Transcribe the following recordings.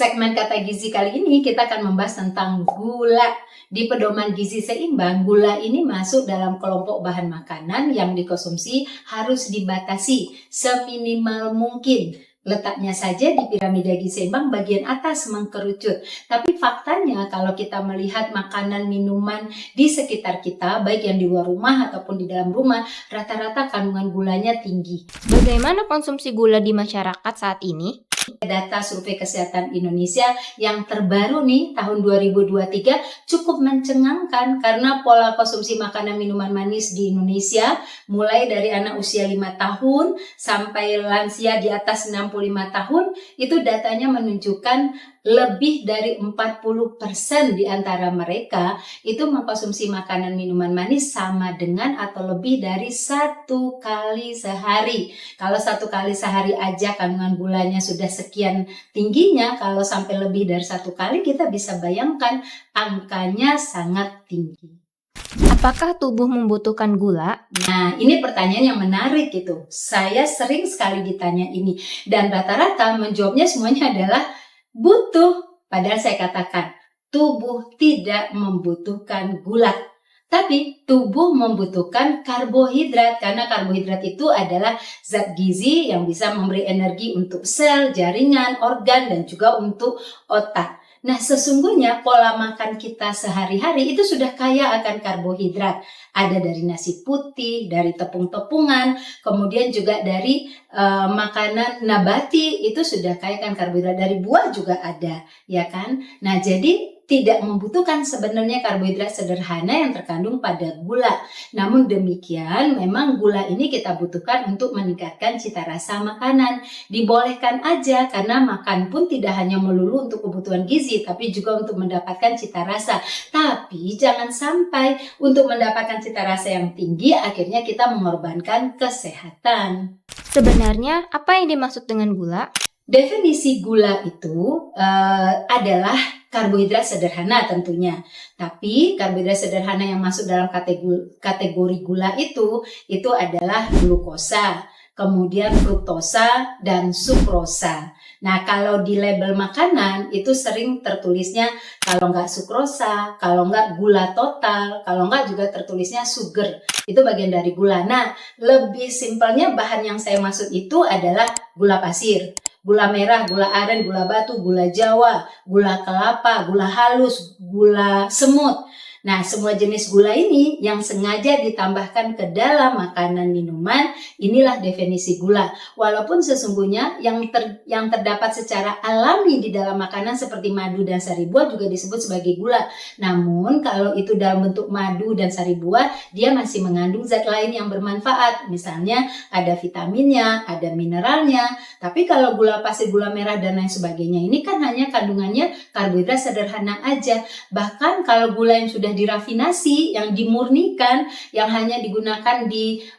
Segmen Kata Gizi kali ini kita akan membahas tentang gula. Di pedoman gizi seimbang, gula ini masuk dalam kelompok bahan makanan yang dikonsumsi harus dibatasi seminimal mungkin. Letaknya saja di piramida gizi seimbang bagian atas mengkerucut. Tapi faktanya kalau kita melihat makanan minuman di sekitar kita, baik yang di luar rumah ataupun di dalam rumah, rata-rata kandungan gulanya tinggi. Bagaimana konsumsi gula di masyarakat saat ini? Data Survei Kesehatan Indonesia yang terbaru nih tahun 2023 cukup mencengangkan karena pola konsumsi makanan minuman manis di Indonesia mulai dari anak usia 5 tahun sampai lansia di atas 65 tahun itu datanya menunjukkan lebih dari 40% di antara mereka itu mengkonsumsi makanan minuman manis sama dengan atau lebih dari 1 kali sehari. Kalau 1 kali sehari aja kandungan gulanya sudah sekian tingginya, kalau sampai lebih dari 1 kali kita bisa bayangkan angkanya sangat tinggi. Apakah tubuh membutuhkan gula? Nah, ini pertanyaan yang menarik gitu. Saya sering sekali ditanya ini dan rata-rata menjawabnya semuanya adalah butuh. Padahal saya katakan tubuh tidak membutuhkan gula. Tapi tubuh membutuhkan karbohidrat karena karbohidrat itu adalah zat gizi yang bisa memberi energi untuk sel, jaringan, organ, dan juga untuk otak. Nah, sesungguhnya pola makan kita sehari-hari itu sudah kaya akan karbohidrat. Ada dari nasi putih, dari tepung-tepungan, kemudian juga dari makanan nabati itu sudah kaya akan karbohidrat. Dari buah juga ada, ya kan? Nah, jadi tidak membutuhkan sebenarnya karbohidrat sederhana yang terkandung pada gula. Namun demikian, memang gula ini kita butuhkan untuk meningkatkan cita rasa makanan. Dibolehkan aja karena makan pun tidak hanya melulu untuk kebutuhan gizi, tapi juga untuk mendapatkan cita rasa. Tapi jangan sampai untuk mendapatkan cita rasa yang tinggi, akhirnya kita mengorbankan kesehatan. Sebenarnya apa yang dimaksud dengan gula? Definisi gula itu adalah karbohidrat sederhana tentunya. Tapi karbohidrat sederhana yang masuk dalam kategori gula itu adalah glukosa, kemudian fruktosa, dan sukrosa. Nah, kalau di label makanan itu sering tertulisnya kalau nggak sukrosa, kalau nggak gula total, kalau nggak juga tertulisnya sugar. Itu bagian dari gula. Nah, lebih simpelnya bahan yang saya maksud itu adalah gula pasir, gula merah, gula aren, gula batu, gula jawa, gula kelapa, gula halus, gula semut. Nah, semua jenis gula ini yang sengaja ditambahkan ke dalam makanan minuman, inilah definisi gula. Walaupun sesungguhnya yang terdapat secara alami di dalam makanan seperti madu dan sari buah juga disebut sebagai gula. Namun, kalau itu dalam bentuk madu dan sari buah, dia masih mengandung zat lain yang bermanfaat. Misalnya ada vitaminnya, ada mineralnya. Tapi kalau gula pasir, gula merah, dan lain sebagainya ini kan hanya kandungannya karbohidrat sederhana aja. Bahkan kalau gula yang sudah dirafinasi, yang dimurnikan, yang hanya digunakan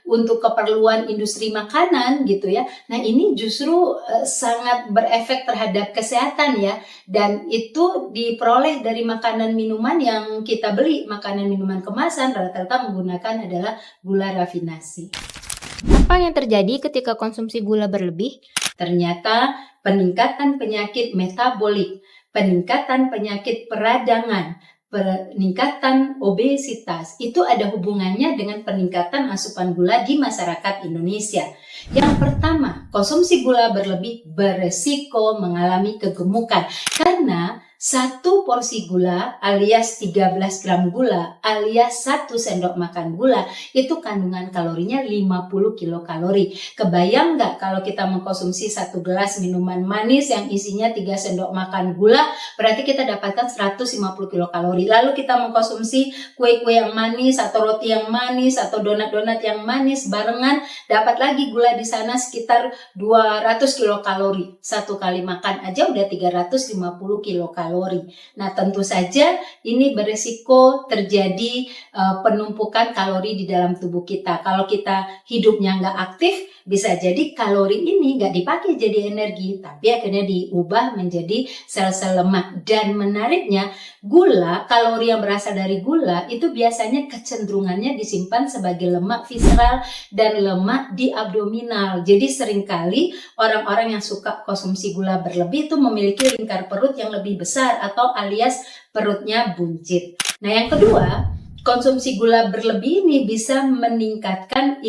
untuk keperluan industri makanan gitu ya. Nah, ini justru sangat berefek terhadap kesehatan ya. Dan itu diperoleh dari makanan minuman yang kita beli, makanan minuman kemasan rata-rata menggunakan adalah gula rafinasi. Apa yang terjadi ketika konsumsi gula berlebih? Ternyata peningkatan penyakit metabolik, peningkatan penyakit peradangan, peningkatan obesitas itu ada hubungannya dengan peningkatan asupan gula di masyarakat Indonesia. Yang pertama, konsumsi gula berlebih beresiko mengalami kegemukan karena 1 porsi gula alias 13 gram gula alias 1 sendok makan gula itu kandungan kalorinya 50 kilokalori. Kebayang nggak kalau kita mengkonsumsi 1 gelas minuman manis yang isinya 3 sendok makan gula, berarti kita dapatkan 150 kilokalori. Lalu kita mengkonsumsi kue-kue yang manis atau roti yang manis atau donat-donat yang manis barengan, dapat lagi gula di sana sekitar 200 kilokalori. 1 kali makan aja udah 350 kilokalori. Nah, tentu saja ini beresiko terjadi penumpukan kalori di dalam tubuh kita. Kalau kita hidupnya nggak aktif, Bisa jadi kalori ini nggak dipakai jadi energi, tapi akhirnya diubah menjadi sel-sel lemak. Dan menariknya, gula, kalori yang berasal dari gula itu biasanya kecenderungannya disimpan sebagai lemak visceral dan lemak di abdominal. Jadi seringkali orang-orang yang suka konsumsi gula berlebih itu memiliki lingkar perut yang lebih besar atau alias perutnya buncit. Nah, yang kedua, konsumsi gula berlebih ini bisa meningkatkan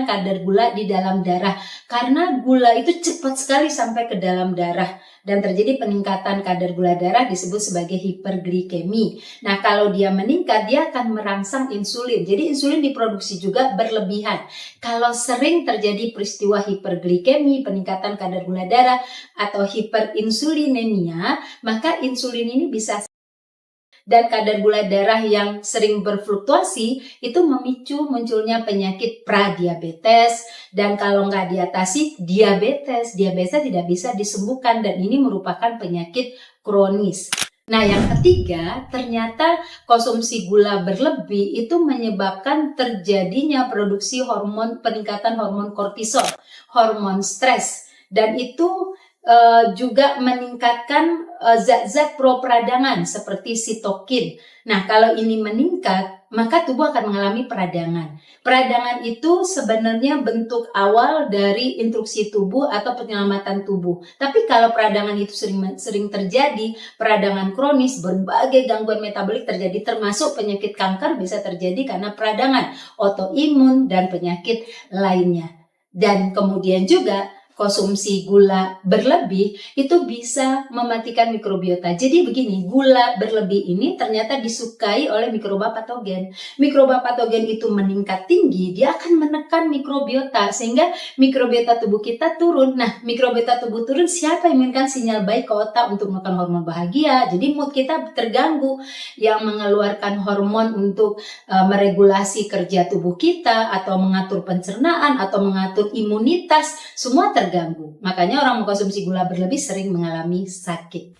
kadar gula di dalam darah, karena gula itu cepat sekali sampai ke dalam darah dan terjadi peningkatan kadar gula darah disebut sebagai hiperglikemi. Nah, kalau dia meningkat, dia akan merangsang insulin. Jadi insulin diproduksi juga berlebihan. Kalau sering terjadi peristiwa hiperglikemi, peningkatan kadar gula darah atau hiperinsulinemia, maka insulin ini bisa, dan kadar gula darah yang sering berfluktuasi itu memicu munculnya penyakit pradiabetes, dan kalau nggak diatasi diabetes tidak bisa disembuhkan, dan ini merupakan penyakit kronis. Nah, yang ketiga, ternyata konsumsi gula berlebih itu menyebabkan terjadinya produksi peningkatan hormon kortisol, hormon stres, dan itu juga meningkatkan zat-zat pro peradangan seperti sitokin. Nah, kalau ini meningkat, maka tubuh akan mengalami peradangan. Peradangan itu sebenarnya bentuk awal dari instruksi tubuh atau penyelamatan tubuh. Tapi kalau peradangan itu sering terjadi, peradangan kronis, berbagai gangguan metabolik terjadi, termasuk penyakit kanker bisa terjadi karena peradangan, autoimun, dan penyakit lainnya. Dan kemudian juga konsumsi gula berlebih itu bisa mematikan mikrobiota. Jadi begini, gula berlebih ini ternyata disukai oleh mikroba patogen. Mikroba patogen itu meningkat tinggi, dia akan menekan mikrobiota sehingga mikrobiota tubuh kita turun. Nah, mikrobiota tubuh turun, siapa yang menginginkan sinyal baik ke otak untuk melakukan hormon bahagia? Jadi mood kita terganggu. Yang mengeluarkan hormon untuk meregulasi kerja tubuh kita atau mengatur pencernaan atau mengatur imunitas, semua terganggu. Makanya orang mengkonsumsi gula berlebih sering mengalami sakit.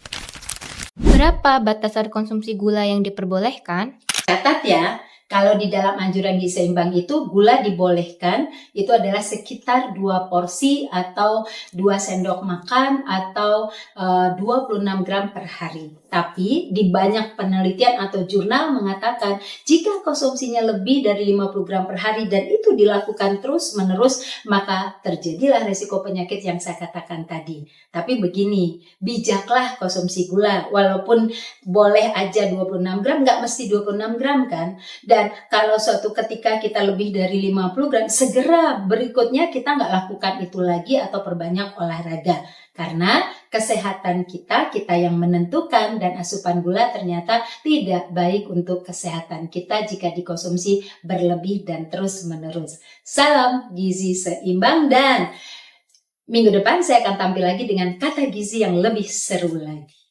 Berapa batasan konsumsi gula yang diperbolehkan? Catat ya, kalau di dalam anjuran gizi seimbang itu gula dibolehkan itu adalah sekitar 2 porsi atau 2 sendok makan atau 26 gram per hari. Tapi di banyak penelitian atau jurnal mengatakan jika konsumsinya lebih dari 50 gram per hari dan itu dilakukan terus menerus, maka terjadilah resiko penyakit yang saya katakan tadi. Tapi begini, bijaklah konsumsi gula, walaupun boleh aja 26 gram, nggak mesti 26 gram kan. Dan kalau suatu ketika kita lebih dari 50 gram, segera berikutnya kita nggak lakukan itu lagi atau perbanyak olahraga. Karena kesehatan kita yang menentukan, dan asupan gula ternyata tidak baik untuk kesehatan kita jika dikonsumsi berlebih dan terus menerus. Salam gizi seimbang, dan minggu depan saya akan tampil lagi dengan kata gizi yang lebih seru lagi.